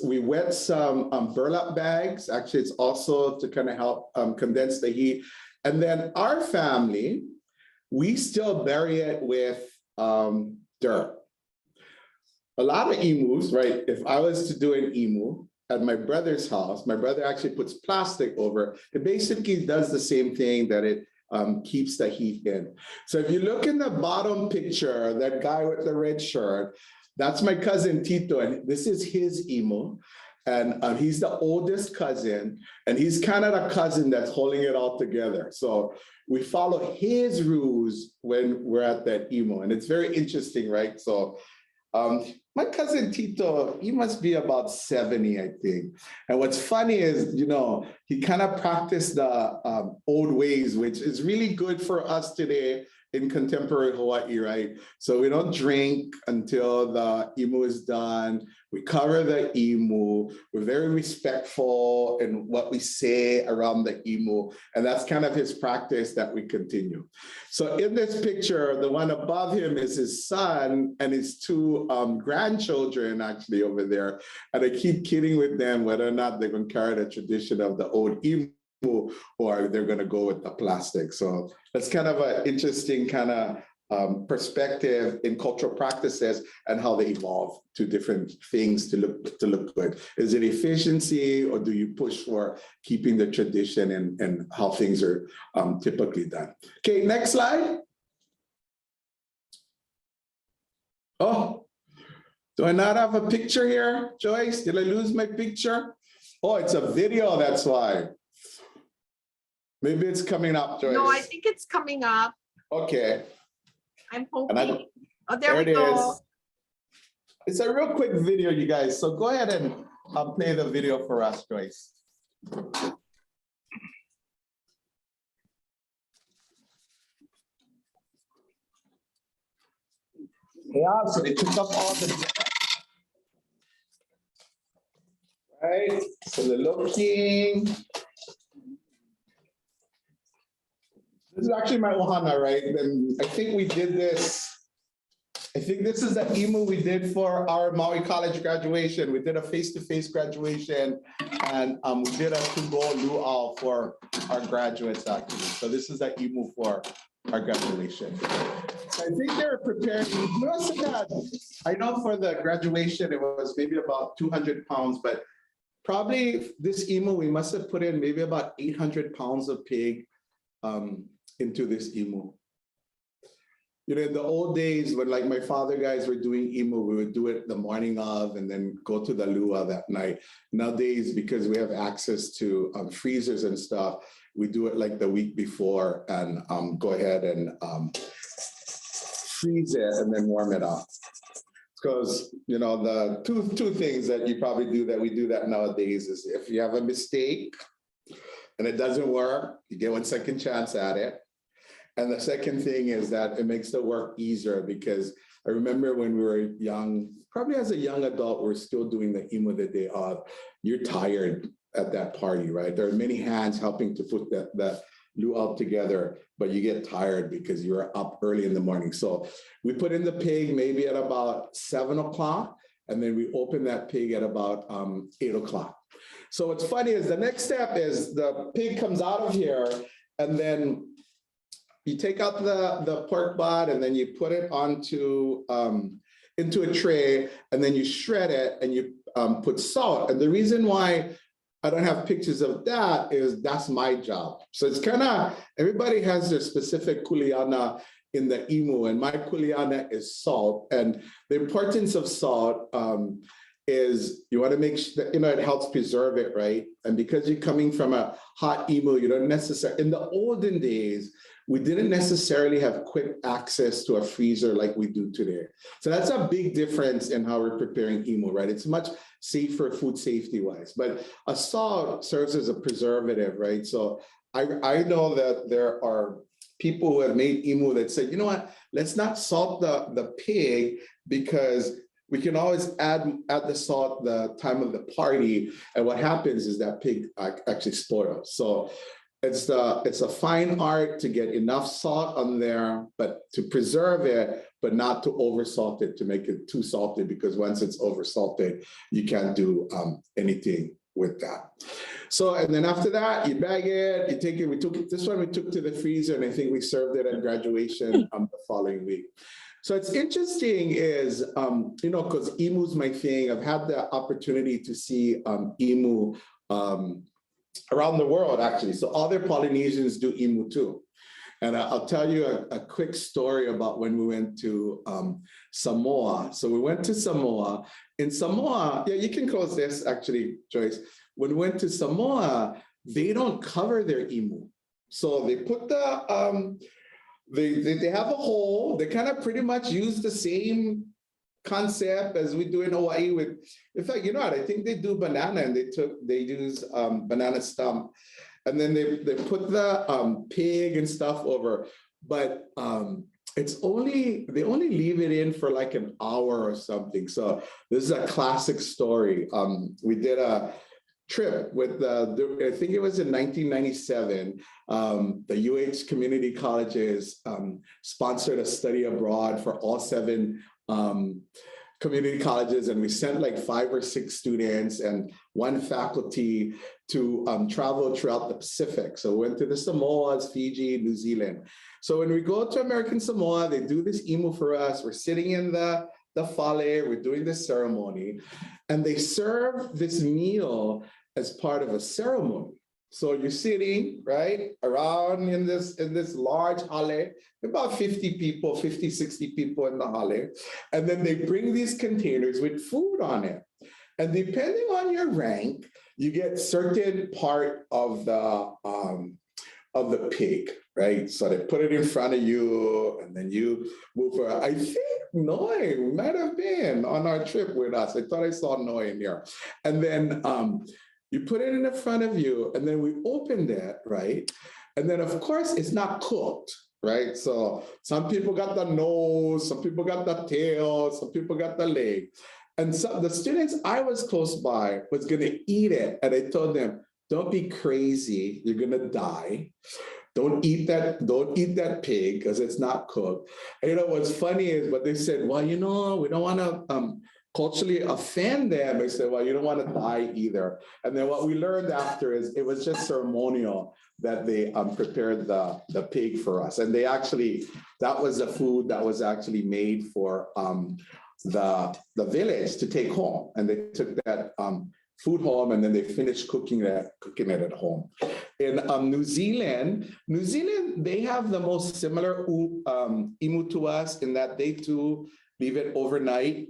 Speaker 4: we wet some burlap bags. Actually, it's also to kind of help condense the heat. And then our family, we still bury it with dirt. A lot of emus, right? If I was to do an emu at my brother's house, my brother actually puts plastic over. It basically does the same thing, that it keeps the heat in. So if you look in the bottom picture, that guy with the red shirt, that's my cousin Tito, and this is his emu. And he's the oldest cousin, and he's kind of the cousin that's holding it all together. So we follow his rules when we're at that imu, and it's very interesting, right? So my cousin Tito, he must be about 70, I think. And what's funny is, you know, he kind of practiced the old ways, which is really good for us today in contemporary Hawaii, right? So we don't drink until the imu is done. We cover the imu. We're very respectful in what we say around the imu. And that's kind of his practice that we continue. So in this picture, the one above him is his son and his two grandchildren actually over there. And I keep kidding with them whether or not they're going to carry the tradition of the old imu or they're going to go with the plastic. So that's kind of an interesting kind of perspective in cultural practices and how they evolve to different things to look good. Is it efficiency, or do you push for keeping the tradition and how things are typically done? Okay, next slide. Oh, do I not have a picture here, Joyce? Did I lose my picture? Oh, it's a video, that's why. Maybe it's coming up, Joyce.
Speaker 1: No, I think it's coming up.
Speaker 4: Okay.
Speaker 1: I'm hoping. Oh, there we
Speaker 4: it
Speaker 1: go.
Speaker 4: is. It's a real quick video, you guys. So go ahead and play the video for us, Joyce. Yeah, so they took up all the, right? So they're looking. This is actually my ohana, right? And I think we did this. I think this is the imu we did for our Maui College graduation. We did a face-to-face graduation, and we did a to-go luau for our graduates actually. So this is the imu for our graduation. So I think they're preparing. I know for the graduation it was maybe about 200 pounds, but probably this imu we must have put in maybe about 800 pounds of pig into this imu. You know, in the old days when like my father guys were doing imu, we would do it the morning of and then go to the luau that night. Nowadays, because we have access to freezers and stuff, we do it like the week before and go ahead and freeze it and then warm it up. Because, you know, the two things that you probably do that we do that nowadays is if you have a mistake and it doesn't work, you get 1 second chance at it. And the second thing is that it makes the work easier because I remember when we were young, probably as a young adult, we're still doing the imu the day of. You're tired at that party, right? There are many hands helping to put that luau together, but you get tired because you're up early in the morning. So we put in the pig maybe at about 7 o'clock, and then we open that pig at about 8 o'clock. So what's funny is the next step is the pig comes out of here, and then you take out the pork butt and then you put it onto into a tray and then you shred it and you put salt. And the reason why I don't have pictures of that is that's my job. So it's kind of, everybody has their specific kuleana in the imu, and my kuleana is salt. And the importance of salt is you want to make sure that, you know, it helps preserve it, right? And because you're coming from a hot imu, you don't necessarily, in the olden days, we didn't necessarily have quick access to a freezer like we do today. So that's a big difference in how we're preparing imu, right? It's much safer food safety wise, but a salt serves as a preservative, right? So I know that there are people who have made imu that say, you know what, let's not salt the pig because we can always add the salt the time of the party. And what happens is that pig actually spoils. So it's a fine art to get enough salt on there, but to preserve it, but not to over salt it, to make it too salty, because once it's over salted, you can't do anything with that. So, and then after that, you bag it, you take it, we took to the freezer, and I think we served it at graduation the following week. So it's interesting is, you know, because imu's my thing. I've had the opportunity to see imu around the world, actually. So other Polynesians do imu too. And I'll tell you a quick story about when we went to Samoa. So we went to Samoa. In Samoa, yeah, you can close this actually, Joyce. When we went to Samoa, they don't cover their imu. So they put the, they have a hole. They kind of pretty much use the same concept as we do in Hawaii with, in fact, you know what, I think they do banana and they use banana stump. And then they put the pig and stuff over, but it's only, they only leave it in for like an hour or something. So this is a classic story. We did a trip with I think it was in 1997. The UH community colleges sponsored a study abroad for all 7 community colleges, and we sent like 5 or 6 students and 1 faculty to travel throughout the Pacific. So we went to the Samoas, Fiji, New Zealand. So when we go to American Samoa, they do this imu for us. We're sitting in the fale, we're doing this ceremony, and they serve this meal as part of a ceremony. So you're sitting, right, around in this large hale, about 50 people, 50, 60 people in the hale. And then they bring these containers with food on it. And depending on your rank, you get certain part of the pig, right? So they put it in front of you and then you move around. I think Noi might have been on our trip with us. I thought I saw Noi in here. And then, you put it in the front of you, and then we opened it, right? And then, of course, it's not cooked, right? So some people got the nose, some people got the tail, some people got the leg. And so the students I was close by was going to eat it. And I told them, don't be crazy. You're going to die. Don't eat that pig because it's not cooked. And, you know, what's funny is, but they said, well, you know, we don't want to culturally offend them. I said, well, you don't want to die either. And then what we learned after is it was just ceremonial that they prepared the pig for us. And they actually, that was the food that was actually made for the village to take home. And they took that food home and then they finished cooking it at home. In New Zealand, they have the most similar imu to us in that they too leave it overnight.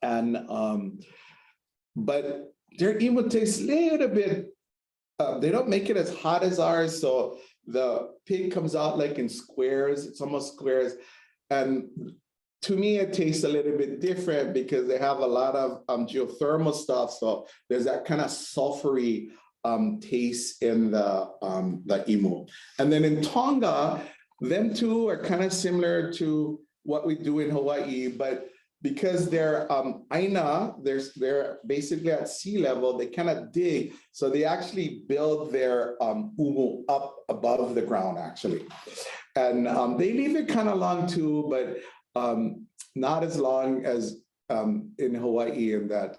Speaker 4: And but their imu tastes a little bit, they don't make it as hot as ours. So the pig comes out like in squares, it's almost squares. And to me, it tastes a little bit different because they have a lot of geothermal stuff. So there's that kind of sulfury taste in the imu. And then in Tonga, them two are kind of similar to what we do in Hawaii, but because they're aina, they're basically at sea level, they kind of dig. So they actually build their umu up above the ground, actually. And they leave it kind of long too, but not as long as in Hawaii, in that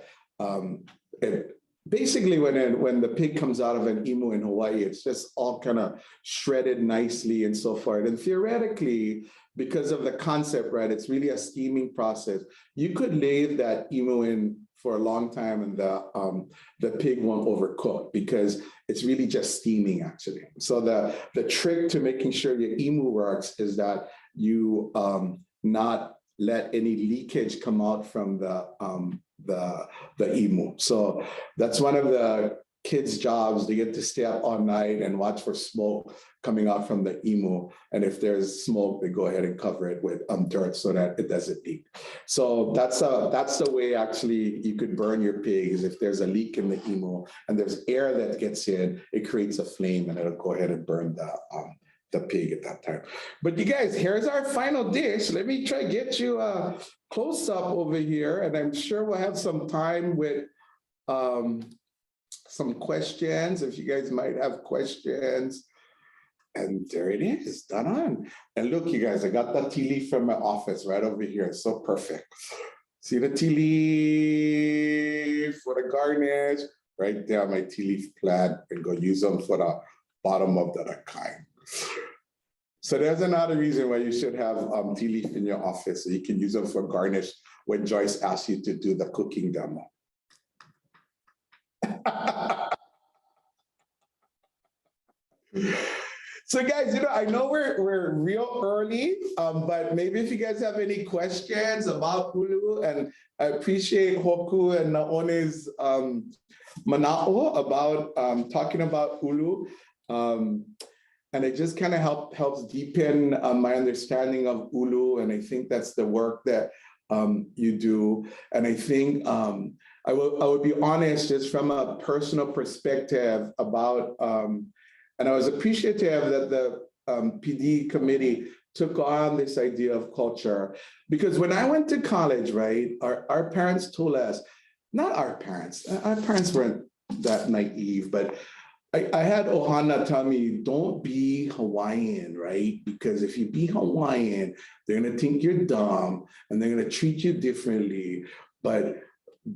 Speaker 4: basically when the pig comes out of an imu in Hawaii, it's just all kind of shredded nicely and so forth. And theoretically, because of the concept, right, it's really a steaming process. You could leave that imu in for a long time and the pig won't overcook because it's really just steaming actually. So the trick to making sure your imu works is that you not let any leakage come out from the imu. So that's one of the kids' jobs. They get to stay up all night and watch for smoke coming out from the imu. And if there's smoke, they go ahead and cover it with dirt so that it doesn't leak. So that's the way actually you could burn your pig, is if there's a leak in the imu and there's air that gets in, it creates a flame and it'll go ahead and burn the pig at that time. But you guys, here's our final dish. Let me try to get you a close up over here, and I'm sure we'll have some time with some questions, if you guys might have questions. And there it is, done on. And look, you guys, I got the tea leaf from my office right over here. It's so perfect. See the tea leaf for the garnish, right there, my tea leaf plant, and go use them for the bottom of the kind. So there's another reason why you should have tea leaf in your office, so you can use them for garnish when Joyce asks you to do the cooking demo. So guys, I know we're real early, but maybe if you guys have any questions about ʻUlu, and I appreciate Hoku and Nāone's mana'o about talking about ʻUlu. And it just kind of helps deepen my understanding of ʻUlu, and I think that's the work that you do. And I think I would be honest, just from a personal perspective about, and I was appreciative that the PD committee took on this idea of culture, because when I went to college, right, our parents told us, not our parents weren't that naive, but I had Ohana tell me, don't be Hawaiian, right? Because if you be Hawaiian, they're gonna think you're dumb and they're gonna treat you differently, but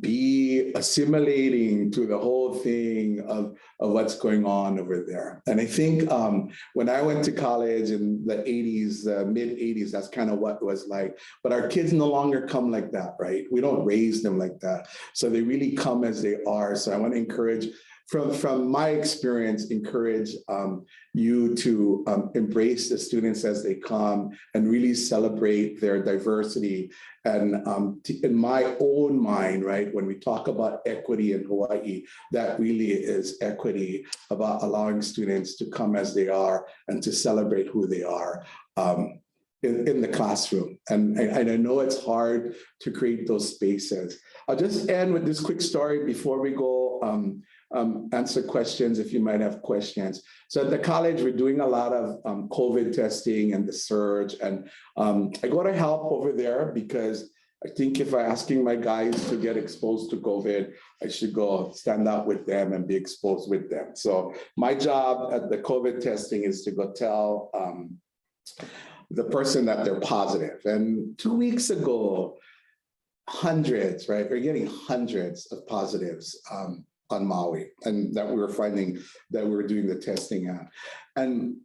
Speaker 4: be assimilating to the whole thing of what's going on over there. And I think when I went to college in the 80s, mid 80s, that's kind of what it was like. But our kids no longer come like that, right? We don't raise them like that. So they really come as they are. So I want to encourage, from my experience, encourage you to embrace the students as they come and really celebrate their diversity. And in my own mind, right, when we talk about equity in Hawaii, that really is equity, about allowing students to come as they are and to celebrate who they are in the classroom. And I know it's hard to create those spaces. I'll just end with this quick story before we go answer questions, if you might have questions. So at the college, we're doing a lot of COVID testing and the surge. And I go to help over there because I think if I'm asking my guys to get exposed to COVID, I should go stand out with them and be exposed with them. So my job at the COVID testing is to go tell the person that they're positive. And 2 weeks ago, hundreds, right? We're getting hundreds of positives on Maui, and that we were finding that we were doing the testing at. And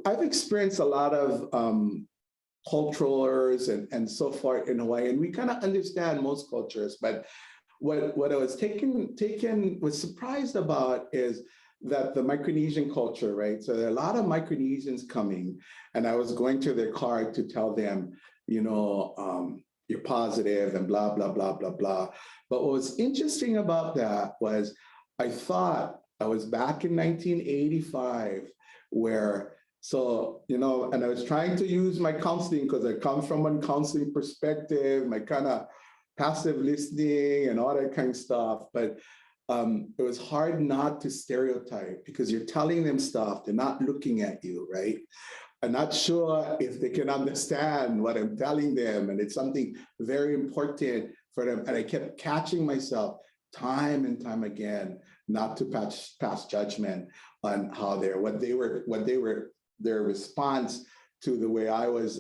Speaker 4: I've experienced a lot of cultures and so far in Hawaii, and we kind of understand most cultures, but what I was was surprised about is that the Micronesian culture, right? So there are a lot of Micronesians coming, and I was going to their car to tell them, you're positive and blah, blah, blah, blah, blah. But what was interesting about that was I thought I was back in 1985 and I was trying to use my counseling because I come from a counseling perspective, my kind of passive listening and all that kind of stuff. But it was hard not to stereotype because you're telling them stuff, they're not looking at you, right? I'm not sure if they can understand what I'm telling them, and it's something very important for them. And I kept catching myself time and time again not to pass judgment on how their response to the way I was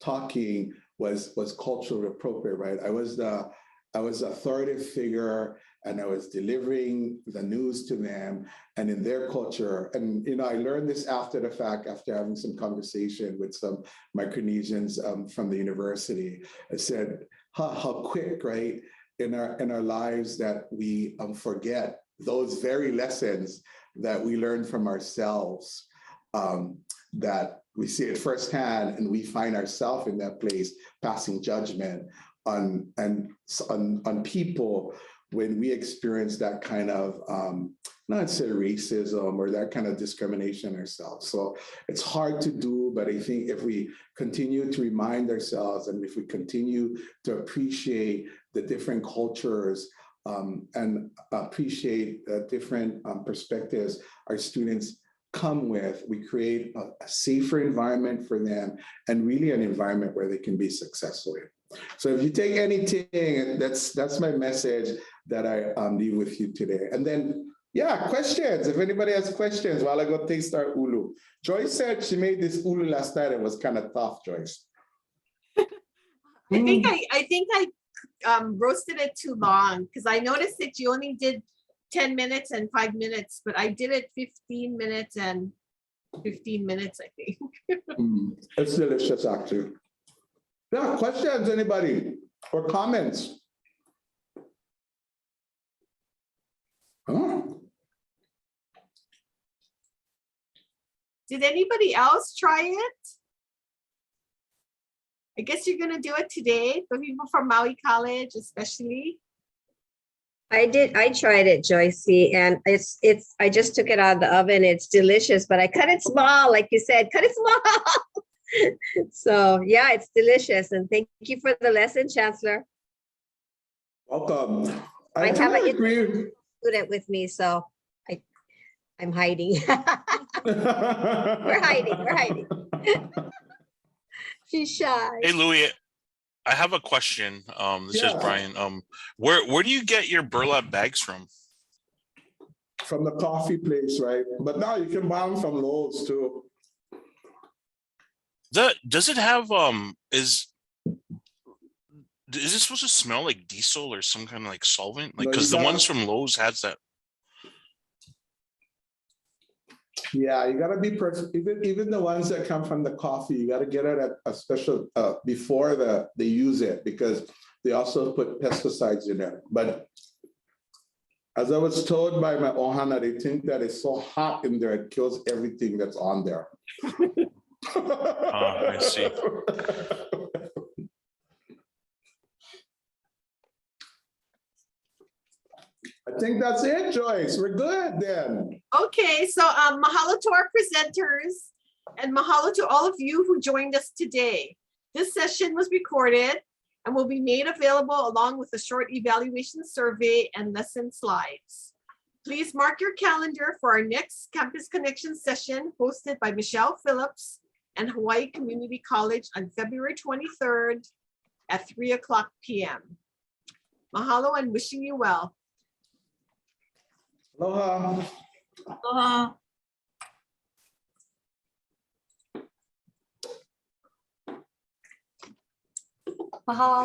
Speaker 4: talking was culturally appropriate, right? I was the authoritative figure, and I was delivering the news to them and in their culture. And I learned this after the fact, after having some conversation with some Micronesians from the university. I said, how quick, right, in our lives that we forget those very lessons that we learned from ourselves, that we see it firsthand, and we find ourselves in that place passing judgment on people when we experience that kind of, not say racism or that kind of discrimination ourselves. So it's hard to do, but I think if we continue to remind ourselves, and if we continue to appreciate the different cultures and appreciate different perspectives our students come with, we create a safer environment for them, and really an environment where they can be successful in. So if you take anything, that's my message that I leave with you today. And then, yeah, questions. If anybody has questions while I go taste our ʻUlu. Joyce said she made this ʻUlu last night. It was kind of tough, Joyce.
Speaker 1: I think I roasted it too long because I noticed that you only did 10 minutes and 5 minutes, but I did it 15 minutes and 15 minutes, I think.
Speaker 4: It's delicious, actually. Yeah, questions, anybody? Or comments? Oh.
Speaker 1: Did anybody else try it? I guess you're gonna do it today, the people from Maui College especially.
Speaker 6: I did. I tried it, Joycey, and I just took it out of the oven. It's delicious, but I cut it small, like you said, cut it small. So yeah, it's delicious. And thank you for the lesson, Chancellor.
Speaker 4: Welcome.
Speaker 6: I have
Speaker 4: totally
Speaker 6: a
Speaker 4: agree.
Speaker 6: student with me, so I'm hiding. We're hiding. We're hiding. She's shy.
Speaker 7: Hey, Louis, I have a question. This is
Speaker 4: Yeah.
Speaker 7: Brian. Where do you get your burlap bags from?
Speaker 4: From the coffee place, right? But now you can buy them from Lowe's too.
Speaker 7: Does it have is it supposed to smell like diesel or some kind of like solvent? Like,
Speaker 4: No,
Speaker 7: because
Speaker 4: you
Speaker 7: the ones
Speaker 4: gotta-
Speaker 7: from Lowe's has that.
Speaker 4: Yeah, you gotta be even the ones that come from the coffee, you gotta get it at a special before they use it, because they also put pesticides in it. But as I was told by my ohana, they think that it's so hot in there, it kills everything that's on there.
Speaker 7: I see.
Speaker 4: I think that's it, Joyce. We're good then.
Speaker 1: Okay, so mahalo to our presenters and mahalo to all of you who joined us today. This session was recorded and will be made available along with a short evaluation survey and lesson slides. Please mark your calendar for our next Campus Connection session hosted by Michelle Phillips and Hawaii Community College on February 23rd at 3:00 p.m. Mahalo and wishing you well.
Speaker 4: Aloha.
Speaker 3: Mahalo.